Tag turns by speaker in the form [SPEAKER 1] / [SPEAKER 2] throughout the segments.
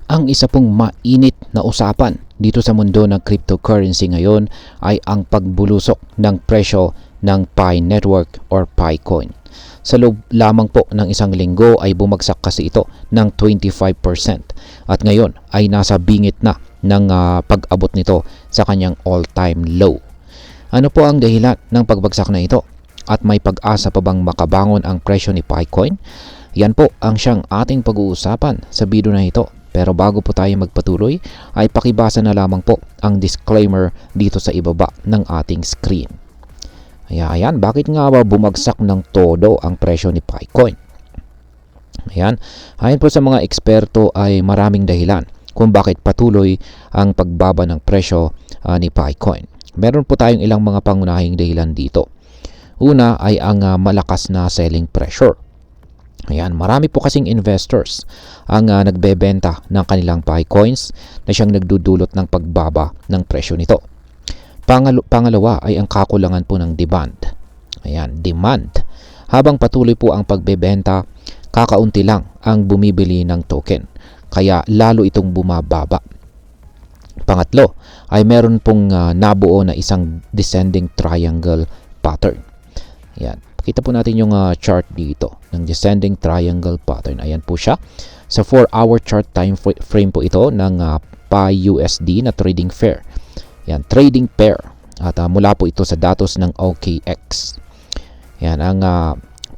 [SPEAKER 1] Ang isa pong mainit na usapan dito sa mundo ng cryptocurrency ngayon ay ang pagbulusok ng presyo ng Pi Network or Picoin. Sa loob lamang po ng isang linggo ay bumagsak kasi ito ng 25% at ngayon ay nasa bingit na ng pag-abot nito sa kanyang all-time low. Ano po ang dahilan ng pagbagsak na ito? At may pag-asa pa bang makabangon ang presyo ni Picoin? Yan po ang siyang ating pag-uusapan sa video na ito. Pero bago po tayo magpatuloy ay pakibasa na lamang po ang disclaimer dito sa ibaba ng ating screen. Ayan, bakit nga ba bumagsak ng todo ang presyo ni Picoin? Ayan, ayon po sa mga eksperto ay maraming dahilan kung bakit patuloy ang pagbaba ng presyo ni Picoin. Meron po tayong ilang mga pangunahing dahilan dito. Una ay ang malakas na selling pressure. Ayan, marami po kasing investors ang nagbebenta ng kanilang Picoins na siyang nagdudulot ng pagbaba ng presyo nito. Pangalawa ay ang kakulangan po ng demand. Ayan, demand. Habang patuloy po ang pagbebenta, kakaunti lang ang bumibili ng token. Kaya lalo itong bumababa. Pangatlo ay meron pong nabuo na isang descending triangle pattern. Ayan. Kita po natin yung chart dito ng descending triangle pattern. Ayan po siya. Sa 4-hour chart time frame po ito ng Pi USD na trading pair. Ayan, trading pair. At mula po ito sa datos ng OKX. Ayan, ang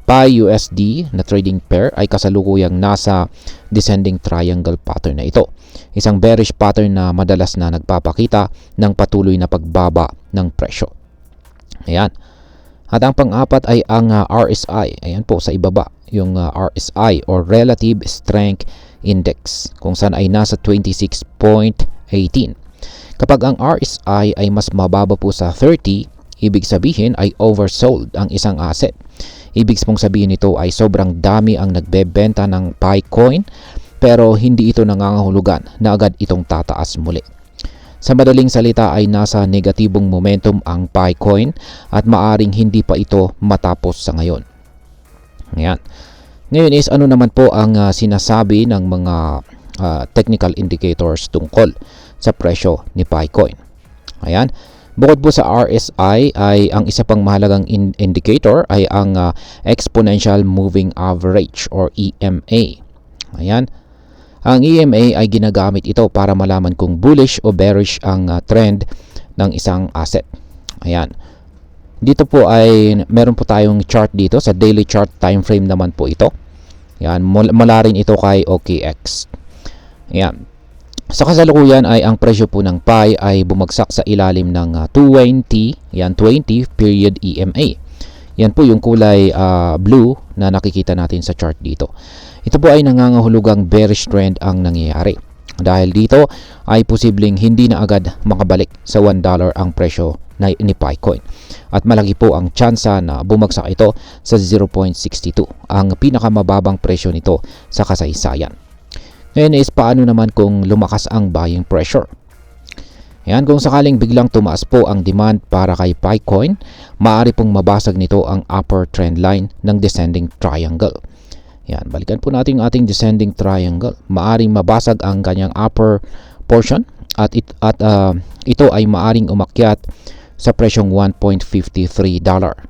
[SPEAKER 1] Pi USD na trading pair ay kasalukuyang nasa descending triangle pattern na ito. Isang bearish pattern na madalas na nagpapakita ng patuloy na pagbaba ng presyo. Ayan. At ang pang-apat ay ang RSI. Ayan po sa ibaba, yung RSI or Relative Strength Index kung saan ay nasa 26.18. Kapag ang RSI ay mas mababa po sa 30, ibig sabihin ay oversold ang isang asset. Ibig pong sabihin nito ay sobrang dami ang nagbebenta ng Picoin pero hindi ito nangangahulugan na agad itong tataas muli. Sa madaling salita ay nasa negatibong momentum ang Picoin at maaring hindi pa ito matapos sa ngayon. Ayan. Ngayon is ano naman po ang sinasabi ng mga technical indicators tungkol sa presyo ni Picoin. Ayan. Bukod po sa RSI ay ang isa pang mahalagang indicator ay ang Exponential Moving Average or EMA. Ayan. Ang EMA ay ginagamit ito para malaman kung bullish o bearish ang trend ng isang asset. Ayan. Dito po ay meron po tayong chart dito sa daily chart time frame naman po ito. Ayan, mula rin ito kay OKX. Ayan. Sa kasalukuyan ay ang presyo po ng Pi ay bumagsak sa ilalim ng 20 period EMA. Yan po yung kulay blue na nakikita natin sa chart dito. Ito po ay nangangahulugang bearish trend ang nangyayari. Dahil dito ay posibleng hindi na agad makabalik sa $1 ang presyo ni Picoin. At malaki po ang tsansa na bumagsak ito sa 0.62, ang pinakamababang presyo nito sa kasaysayan. Ngayon is paano naman kung lumakas ang buying pressure? Yan, kung sakaling biglang tumaas po ang demand para kay Picoin, maaari pong mabasag nito ang upper trend line ng descending triangle. Yan, balikan po natin yung ating descending triangle. Maaring mabasag ang kanyang upper portion at ito ay maaring umakyat sa presyong $1.53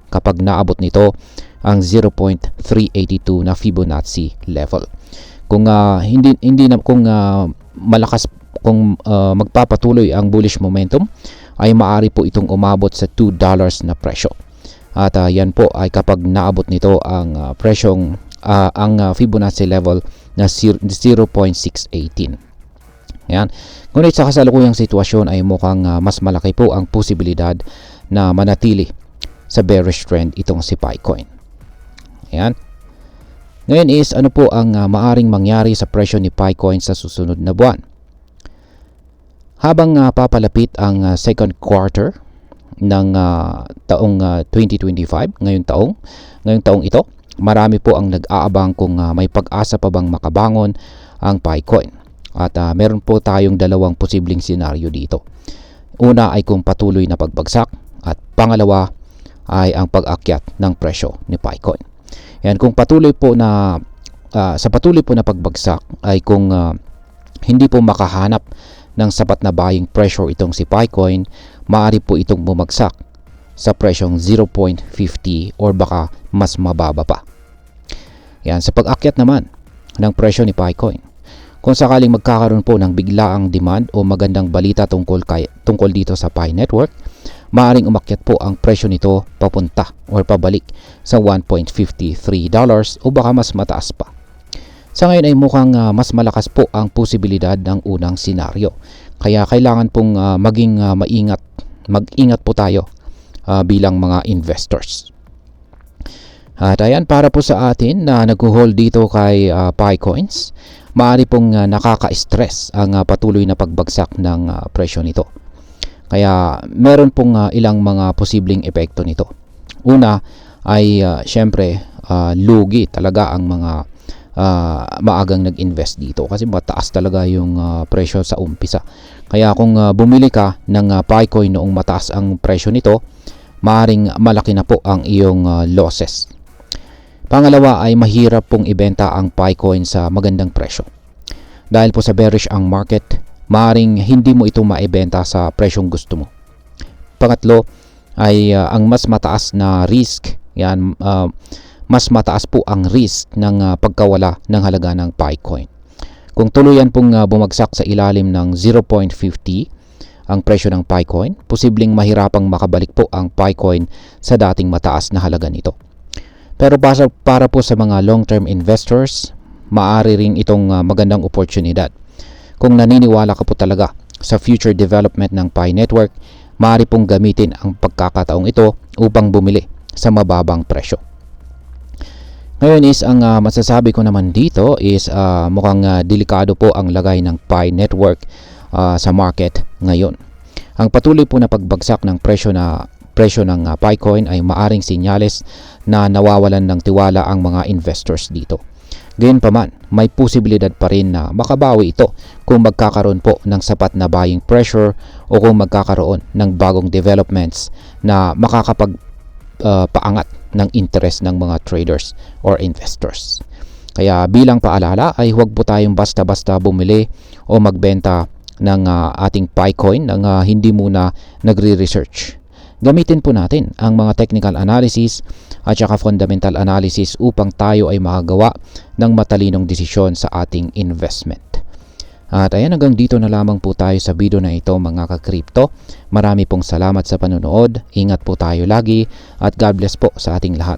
[SPEAKER 1] kapag naabot nito ang 0.382 na Fibonacci level. Kung malakas kung magpapatuloy ang bullish momentum ay maaari po itong umabot sa $2 na presyo. At yan po ay kapag naabot nito ang presyong ang Fibonacci level na 0.618. Yan. Ngunit sa kasalukuyang sitwasyon ay mukhang mas malaki po ang posibilidad na manatili sa bearish trend itong si Picoin. Ayan. Ngayon is ano po ang maaring mangyari sa presyo ni Picoin sa susunod na buwan. Habang papalapit ang second quarter ng taong 2025, ngayong taong ito, marami po ang nag-aabang kung may pag-asa pa bang makabangon ang Picoin. At meron po tayong dalawang posibleng senaryo dito. Una ay kung patuloy na pagbagsak at pangalawa ay ang pag-akyat ng presyo ni Picoin. Yan, kung patuloy po na sa patuloy po na pagbagsak ay kung hindi po makahanap ng sapat na buying pressure itong si Picoin, maaari po itong bumagsak sa presyong 0.50 or baka mas mababa pa. Yan, sa pag-akyat naman ng presyo ni Picoin, kung sakaling magkakaroon po ng biglaang demand o magandang balita tungkol dito sa Pi Network, maaring umakyat po ang presyo nito papunta or pabalik sa $1.53 o baka mas mataas pa. Sa ngayon ay mukhang mas malakas po ang posibilidad ng unang senaryo. Kaya kailangan pong mag-ingat po tayo bilang mga investors. At ayan, para po sa atin na nag-hold dito kay Picoins, maaari pong nakaka-stress ang patuloy na pagbagsak ng presyo nito. Kaya meron pong ilang mga posibleng epekto nito. Una ay syempre lugi talaga ang mga maagang nag-invest dito kasi mataas talaga yung presyo sa umpisa. Kaya kung bumili ka ng Picoin noong mataas ang presyo nito, maaring malaki na po ang iyong losses. Pangalawa ay mahirap pong ibenta ang Picoin sa magandang presyo. Dahil po sa bearish ang market, maaring hindi mo ito maibenta sa presyong gusto mo. Pangatlo ay ang mas mataas na risk, yan, mas mataas po ang risk ng pagkawala ng halaga ng Picoin. Kung tuluyan pong bumagsak sa ilalim ng 0.50 ang presyo ng Picoin, posibleng mahirapang makabalik po ang Picoin sa dating mataas na halaga nito. Pero para po sa mga long-term investors, maaari ring itong magandang oportunidad. Kung naniniwala ka po talaga sa future development ng Pi Network, maaari pong gamitin ang pagkakataong ito upang bumili sa mababang presyo. Ngayon is ang masasabi ko naman dito is mukhang delikado po ang lagay ng Pi Network sa market ngayon. Ang patuloy po na pagbagsak ng presyo ng Picoin ay maaring sinyales na nawawalan ng tiwala ang mga investors dito. Gayunpaman, may posibilidad pa rin na makabawi ito kung magkakaroon po ng sapat na buying pressure o kung magkakaroon ng bagong developments na makakapagpaangat ng interest ng mga traders or investors. Kaya bilang paalala ay huwag po tayong basta-basta bumili o magbenta ng ating Picoin nang hindi muna nagre-research. Gamitin po natin ang mga technical analysis at saka fundamental analysis upang tayo ay makagawa ng matalinong desisyon sa ating investment. At ayan, hanggang dito na lamang po tayo sa video na ito mga ka-crypto. Marami pong salamat sa panonood. Ingat po tayo lagi at God bless po sa ating lahat.